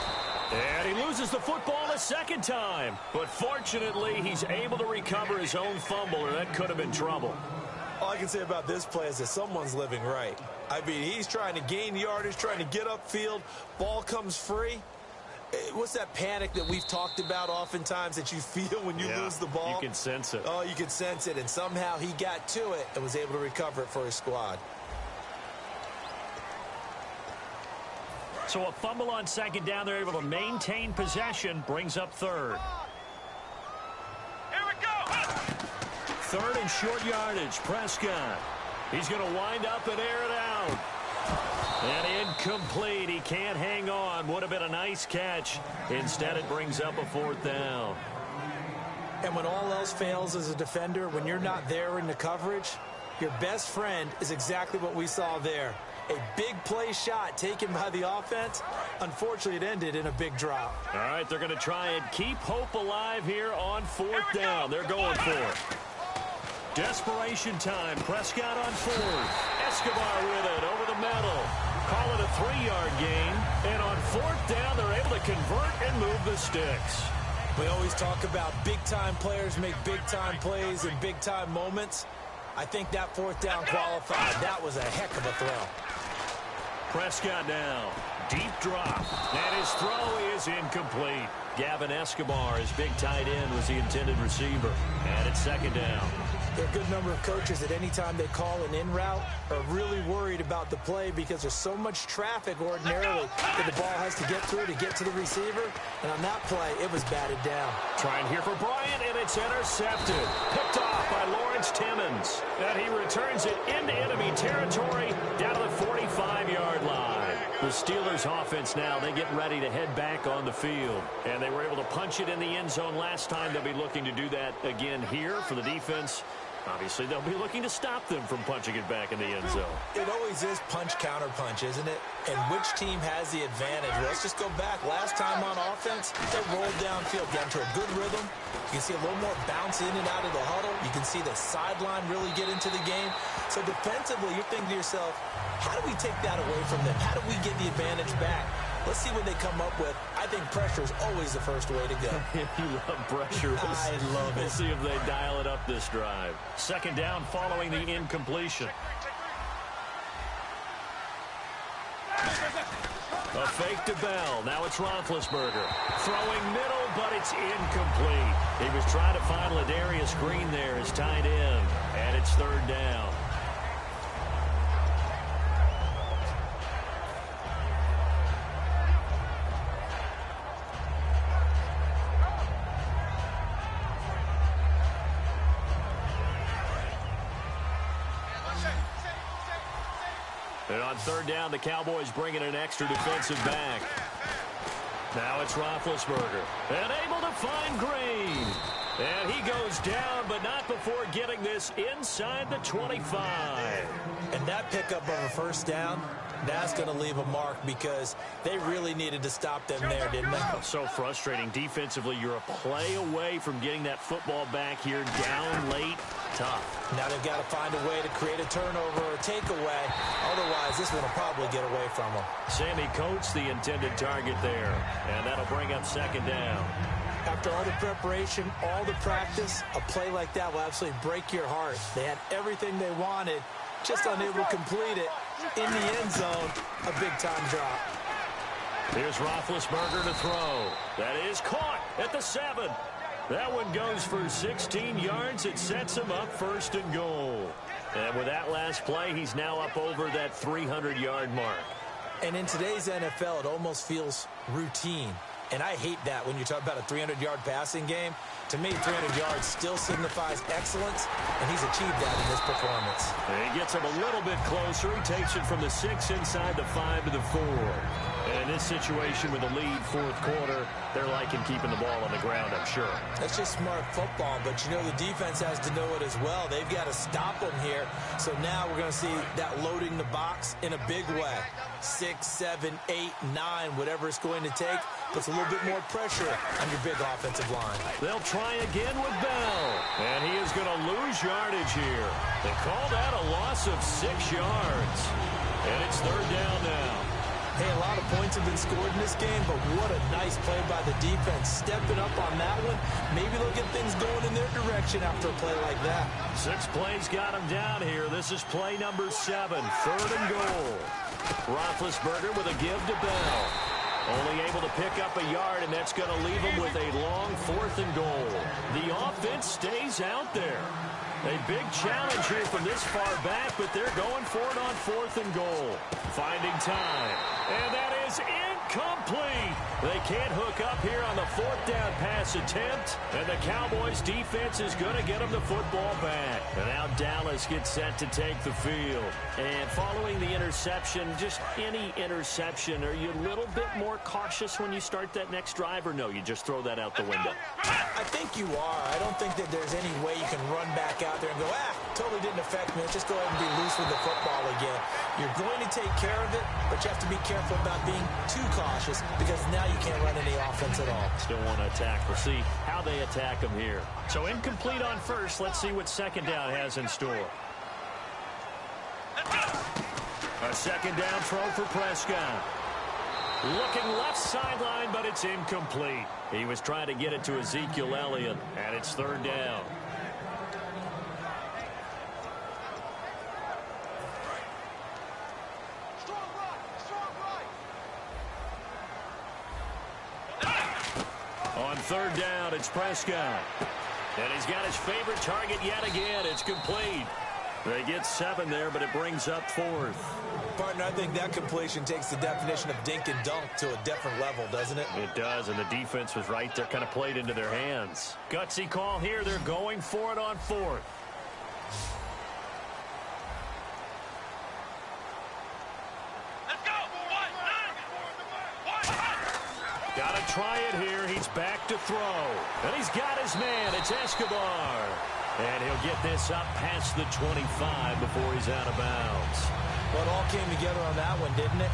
And he loses the football a 2nd time. But fortunately, he's able to recover his own fumble, or that could have been trouble. All I can say about this play is that someone's living right. I mean, he's trying to gain yardage, trying to get upfield. Ball comes free. What's that panic that we've talked about oftentimes that you feel when you lose the ball? You can sense it. Oh, you can sense it. And somehow he got to it and was able to recover it for his squad. So a fumble on 2nd down. They're able to maintain possession. Brings up 3rd. Here we go. 3rd and short yardage. Prescott. He's going to wind up and air it out. And incomplete. He can't hang on. Would have been a nice catch. Instead, it brings up a 4th down. And when all else fails as a defender, when you're not there in the coverage, your best friend is exactly what we saw there. A big play shot taken by the offense. Unfortunately, it ended in a big drop. All right, they're going to try and keep hope alive here on 4th down. They're going for it. Desperation time. Prescott on 4th. Escobar with it over the middle. Call it a 3-yard gain. And on 4th down, they're able to convert and move the sticks. We always talk about big-time players make big-time plays in big-time moments. I think that 4th down qualified. That was a heck of a throw. Prescott now. Deep drop. And his throw is incomplete. Gavin Escobar, his big tight end, was the intended receiver. And it's 2nd down. There are a good number of coaches that any time they call an in route are really worried about the play because there's so much traffic ordinarily that the ball has to get through to get to the receiver. And on that play, it was batted down. Trying here for Bryant, and it's intercepted. Picked off by Lawrence Timmons. And he returns it into enemy territory down to the 45-yard line. The Steelers offense now, they get ready to head back on the field. And they were able to punch it in the end zone last time. They'll be looking to do that again here for the defense. Obviously, they'll be looking to stop them from punching it back in the end zone. It always is punch-counter-punch, isn't it? And which team has the advantage? Well, let's just go back. Last time on offense, they rolled downfield, got into a good rhythm. You can see a little more bounce in and out of the huddle. You can see the sideline really get into the game. So defensively, you're thinking to yourself, how do we take that away from them? How do we get the advantage back? Let's see what they come up with. I think pressure is always the first way to go. You love pressure. I love it. We'll see if they dial it up this drive. 2nd down following the incompletion. A fake to Bell. Now it's Roethlisberger. Throwing middle, but it's incomplete. He was trying to find Ladarius Green there as tight end. And it's 3rd down. And on 3rd down, the Cowboys bring in an extra defensive back. Now it's Roethlisberger. And able to find Green. And he goes down, but not before getting this inside the 25. And that pickup of a 1st down, that's going to leave a mark because they really needed to stop them there, didn't they? So frustrating. Defensively, you're a play away from getting that football back here down late. Tough. Now they've got to find a way to create a turnover or a takeaway. Otherwise, this one will probably get away from them. Sammy Coates, the intended target there. And that'll bring up 2nd down. After all the preparation, all the practice, a play like that will absolutely break your heart. They had everything they wanted, just unable to complete it. In the end zone, a big-time drop. Here's Roethlisberger to throw. That is caught at the 7. That one goes for 16 yards. It sets him up 1st and goal. And with that last play, he's now up over that 300-yard mark. And in today's NFL, it almost feels routine. And I hate that when you talk about a 300-yard passing game. To me, 300 yards still signifies excellence, and he's achieved that in this performance. And he gets him a little bit closer. He takes it from the 6 inside the 5 to the 4. And in this situation with the lead 4th quarter, they're liking keeping the ball on the ground, I'm sure. That's just smart football, but you know the defense has to know it as well. They've got to stop them here. So now we're going to see that loading the box in a big way. 6, 7, 8, 9, whatever it's going to take, puts a little bit more pressure on your big offensive line. They'll try again with Bell, and he is going to lose yardage here. They call that a loss of 6 yards, and it's 3rd down now. Hey, a lot of points have been scored in this game, but what a nice play by the defense. Stepping up on that one, maybe they'll get things going in their direction after a play like that. 6 plays got him down here. This is play number 7, 3rd and goal. Roethlisberger with a give to Bell. Only able to pick up a yard, and that's going to leave them with a long 4th and goal. The offense stays out there. A big challenge here from this far back, but they're going for it on 4th and goal. Finding time, and that is incomplete. They can't hook up here on the 4th down pass attempt, and the Cowboys defense is going to get them the football back. And now Dallas gets set to take the field. And following the interception, just any interception, are you a little bit more cautious when you start that next drive, or no, you just throw that out the window? I think you are. I don't think that there's any way you can run back out there and go, totally didn't affect me. Let's just go ahead and be loose with the football again. You're going to take care of it, but you have to be careful about being too cautious because now you can't run any offense at all. Still want to attack. We'll see how they attack them here. So incomplete on first. Let's see what second down has in store. A second down throw for Prescott. Looking left sideline, but it's incomplete. He was trying to get it to Ezekiel Elliott, and it's 3rd down. On 3rd down, it's Prescott. And he's got his favorite target yet again. It's complete. They get 7 there, but it brings up 4th. Partner, I think that completion takes the definition of dink and dunk to a different level, doesn't it? It does, and the defense was right there, kind of played into their hands. Gutsy call here. They're going for it on 4th. Let's go! Gotta try it here. He's back to throw. And he's got his man. It's Escobar. And he'll get this up past the 25 before he's out of bounds. Well, it all came together on that one, didn't it?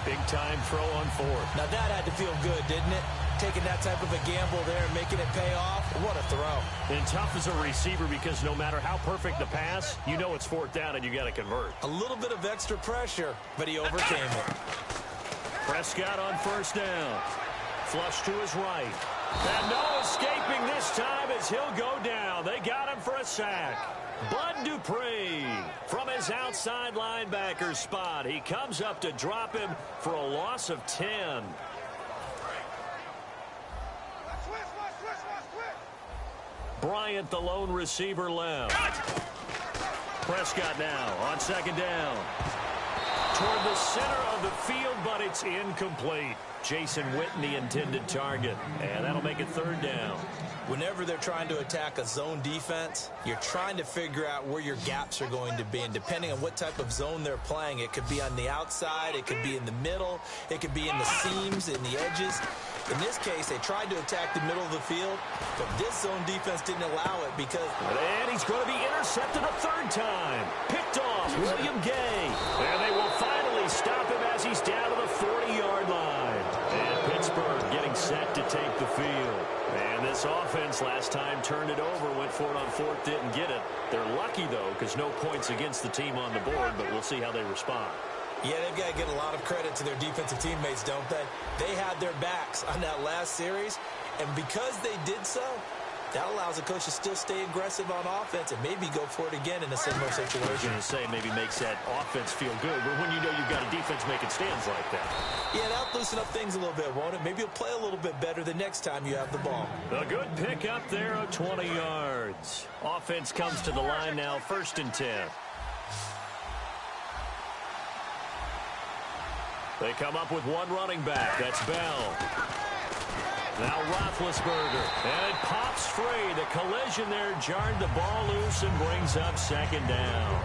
Big-time throw on 4th. Now, that had to feel good, didn't it? Taking that type of a gamble there and making it pay off. What a throw. And tough as a receiver because no matter how perfect the pass, you know it's 4th down and you got to convert. A little bit of extra pressure, but he overcame it. Prescott on 1st down. Flush to his right. And no escaping this time as he'll go down. They got him for a sack. Bud Dupree from his outside linebacker spot. He comes up to drop him for a loss of 10. Bryant, the lone receiver, left. Prescott now on 2nd down. Toward the center of the field, but it's incomplete. Jason Witten, the intended target. And that'll make it 3rd down. Whenever they're trying to attack a zone defense, you're trying to figure out where your gaps are going to be. And depending on what type of zone they're playing, it could be on the outside, it could be in the middle, it could be in the seams, in the edges. In this case, they tried to attack the middle of the field, but this zone defense didn't allow it because... And he's going to be intercepted a 3rd time. Picked off William Gay. And they will finally stop him as he's down to the 40-yard line. And Pittsburgh getting set to take the field. And this offense last time turned it over, went for it on 4th, didn't get it. They're lucky, though, because no points against the team on the board, but we'll see how they respond. Yeah, they've got to get a lot of credit to their defensive teammates, don't they? They had their backs on that last series, and because they did so, that allows the coach to still stay aggressive on offense and maybe go for it again in a similar situation. I was going to say maybe makes that offense feel good, but when you know you've got a defense making stands like that. Yeah, that'll loosen up things a little bit, won't it? Maybe you'll play a little bit better the next time you have the ball. A good pick up there of 20 yards. Offense comes to the line now, 1st and 10. They come up with one running back. That's Bell. Now Roethlisberger. And it pops free. The collision there jarred the ball loose and brings up 2nd down.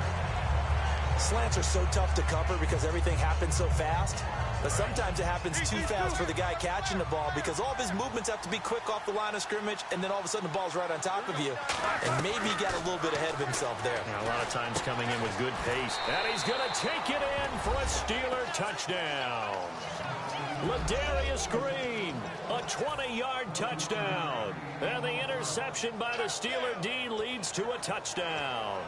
Slants are so tough to cover because everything happens so fast. But sometimes it happens too fast for the guy catching the ball because all of his movements have to be quick off the line of scrimmage, and then all of a sudden the ball's right on top of you. And maybe he got a little bit ahead of himself there. A lot of times coming in with good pace. And he's going to take it in for a Steeler touchdown. Ladarius Green, a 20-yard touchdown. And the interception by the Steeler D leads to a touchdown.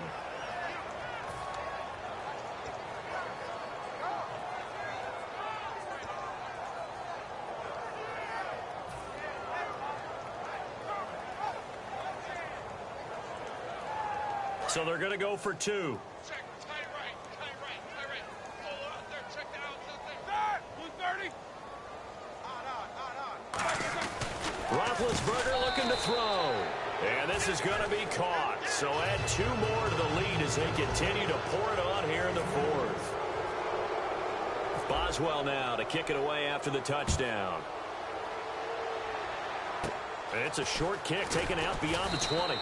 So they're going to go for 2. Check, tie right. Hold out there, check that out. Blue 30. Roethlisberger looking to throw. And this is going to be caught. So add 2 more to the lead as they continue to pour it on here in the 4th. Boswell now to kick it away after the touchdown. It's a short kick taken out beyond the 20.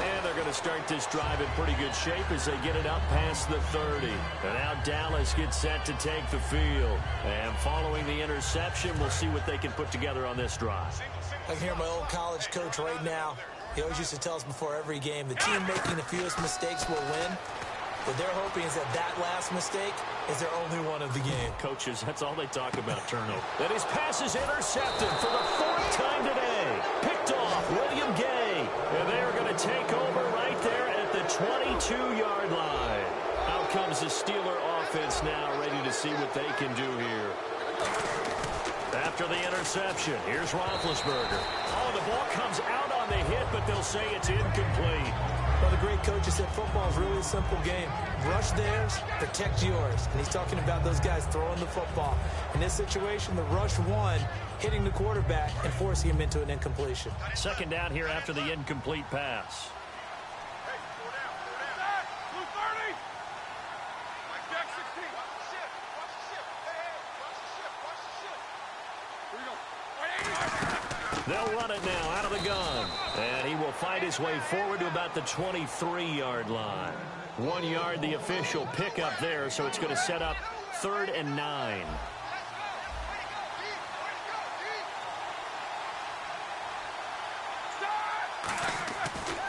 And they're going to start this drive in pretty good shape as they get it up past the 30. And now Dallas gets set to take the field. And following the interception, we'll see what they can put together on this drive. I can hear my old college coach right now. He always used to tell us before every game, the team making the fewest mistakes will win. What they're hoping is that last mistake is their only one of the game. Coaches, that's all they talk about, turnover. And his pass is intercepted for the 4th time today. Picked off William Gay. And they're going to take over right there at the 22-yard line. Out comes the Steeler offense now, ready to see what they can do here. After the interception, here's Roethlisberger. Oh, the ball comes out on the hit, but they'll say it's incomplete. Well, the great coaches said football is really a simple game. Rush theirs, protect yours. And he's talking about those guys throwing the football. In this situation, the rush won, hitting the quarterback and forcing him into an incompletion. 2nd down here after the incomplete pass. They'll run it now out of the gun. And he will fight his way forward to about the 23-yard line. 1 yard, the official pickup there, so it's going to set up 3rd and 9.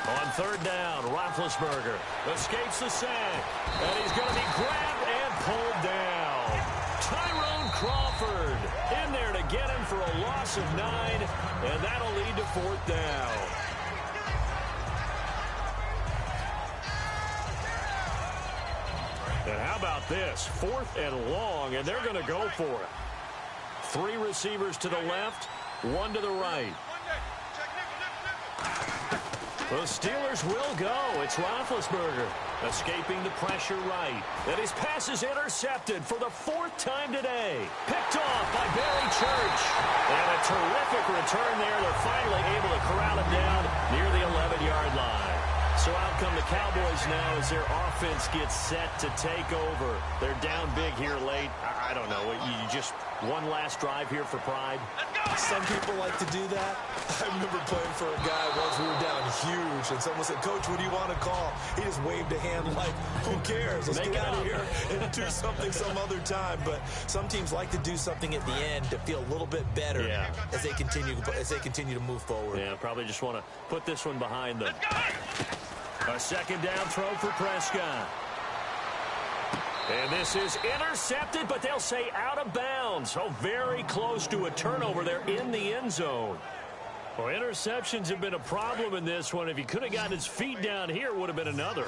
On 3rd down, Roethlisberger escapes the sack. And he's going to be grabbed and pulled down. Tyrone Crawford in there to get him for a loss of 9, and that'll lead to 4th down. And how about this? 4th and long, and they're going to go for it. 3 receivers to the left, 1 to the right. The Steelers will go. It's Roethlisberger escaping the pressure right. And his pass is intercepted for the 4th time today. Picked off by Barry Church. And a terrific return there. They're finally able to corral it down near the 11-yard line. So out come the Cowboys now as their offense gets set to take over. They're down big here late. I don't know. You just one last drive here for pride? Some people like to do that. I remember playing for a guy once. We were down huge, and someone said, "Coach, what do you want to call?" He just waved a hand like, who cares? Let's get out of here and do something some other time. But some teams like to do something at the end to feel a little bit better as they continue to move forward. Yeah, probably just want to put this one behind them. A 2nd down throw for Prescott. And this is intercepted, but they'll say out of bounds. So very close to a turnover there in the end zone. Well, interceptions have been a problem in this one. If he could have gotten his feet down here, it would have been another.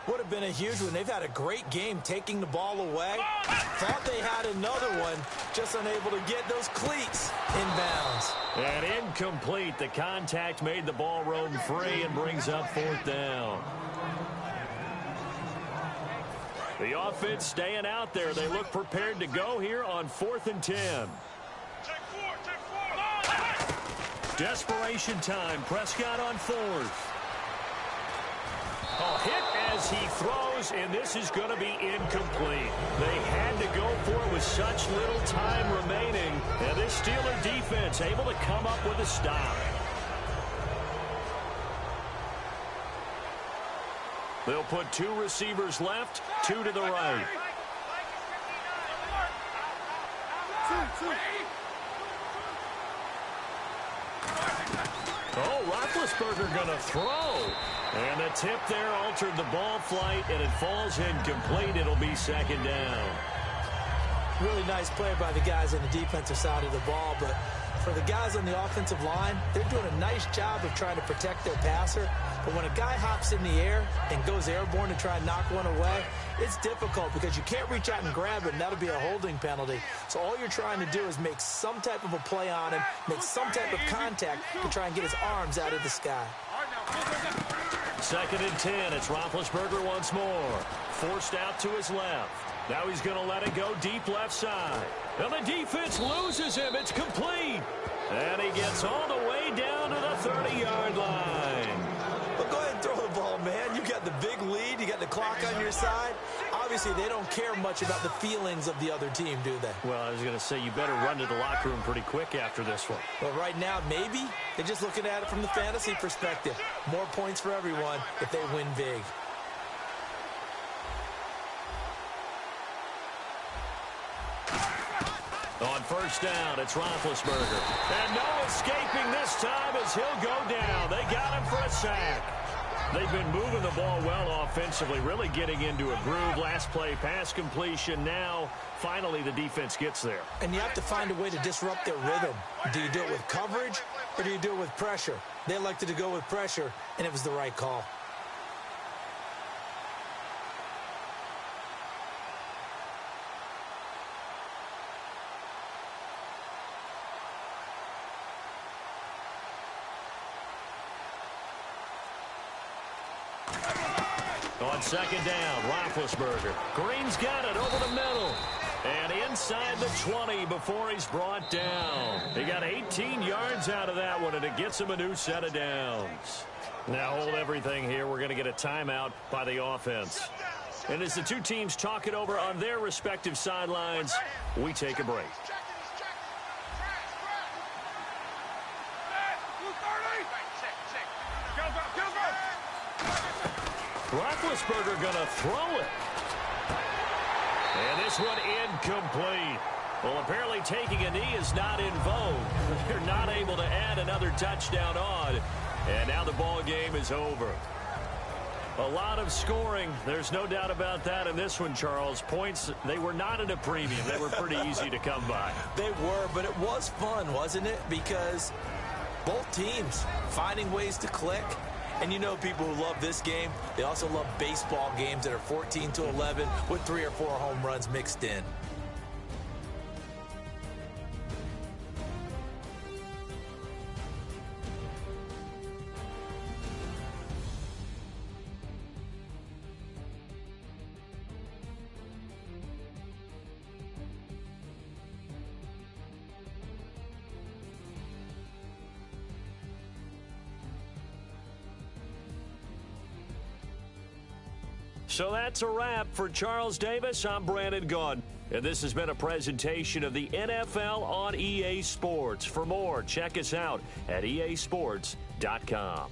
Would have been a huge one. They've had a great game taking the ball away. Thought they had another one, just unable to get those cleats inbounds. And incomplete. The contact made the ball roam free and brings up 4th down. The offense staying out there. They look prepared to go here on 4th and 10. Desperation time. Prescott on 4th. A hit as he throws, and this is going to be incomplete. They had to go for it with such little time remaining. And this Steeler defense able to come up with a stop. They'll put 2 receivers left, 2 to the right. Oh, Roethlisberger going to throw. And the tip there altered the ball flight, and it falls incomplete. It'll be 2nd down. Really nice play by the guys on the defensive side of the ball, but for the guys on the offensive line, they're doing a nice job of trying to protect their passer. But when a guy hops in the air and goes airborne to try and knock one away, it's difficult because you can't reach out and grab him. That'll be a holding penalty. So all you're trying to do is make some type of a play on him, make some type of contact to try and get his arms out of the sky. 2nd and 10. It's Roethlisberger once more. Forced out to his left. Now he's going to let it go deep left side. Now the defense loses him. It's complete. And he gets all the way down to the 30-yard line. Well, go ahead and throw the ball, man. You got the big lead. You got the clock on your side. Obviously, they don't care much about the feelings of the other team, do they? Well, I was going to say, you better run to the locker room pretty quick after this one. But right now, maybe they're just looking at it from the fantasy perspective. More points for everyone if they win big. On first down, it's Roethlisberger. And no escaping this time as he'll go down. They got him for a sack. They've been moving the ball well offensively, really getting into a groove. Last play, pass completion. Now, finally, the defense gets there. And you have to find a way to disrupt their rhythm. Do you do it with coverage or do you do it with pressure? They elected to go with pressure, and it was the right call. On second down, Roethlisberger. Green's got it over the middle. And inside the 20 before he's brought down. He got 18 yards out of that one, and it gets him a new set of downs. Now hold everything here. We're going to get a timeout by the offense. And as the two teams talk it over on their respective sidelines, we take a break. Roethlisberger going to throw it. And this one incomplete. Well, apparently taking a knee is not in vogue. They're not able to add another touchdown on. And now the ball game is over. A lot of scoring. There's no doubt about that in this one, Charles. Points, they were not at a premium. They were pretty easy to come by. They were, but it was fun, wasn't it? Because both teams finding ways to click. And you know people who love this game, they also love baseball games that are 14-11 with 3 or 4 home runs mixed in. So that's a wrap for Charles Davis. I'm Brandon Gaudin. And this has been a presentation of the NFL on EA Sports. For more, check us out at easports.com.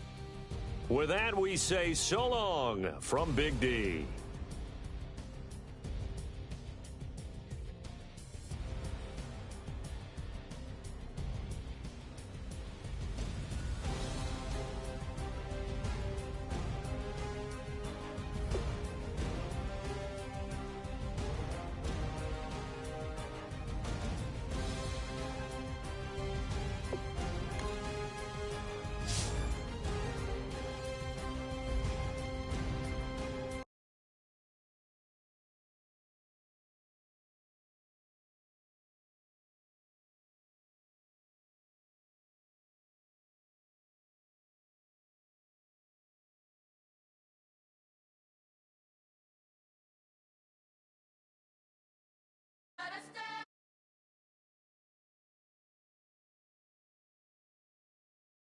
With that, we say so long from Big D.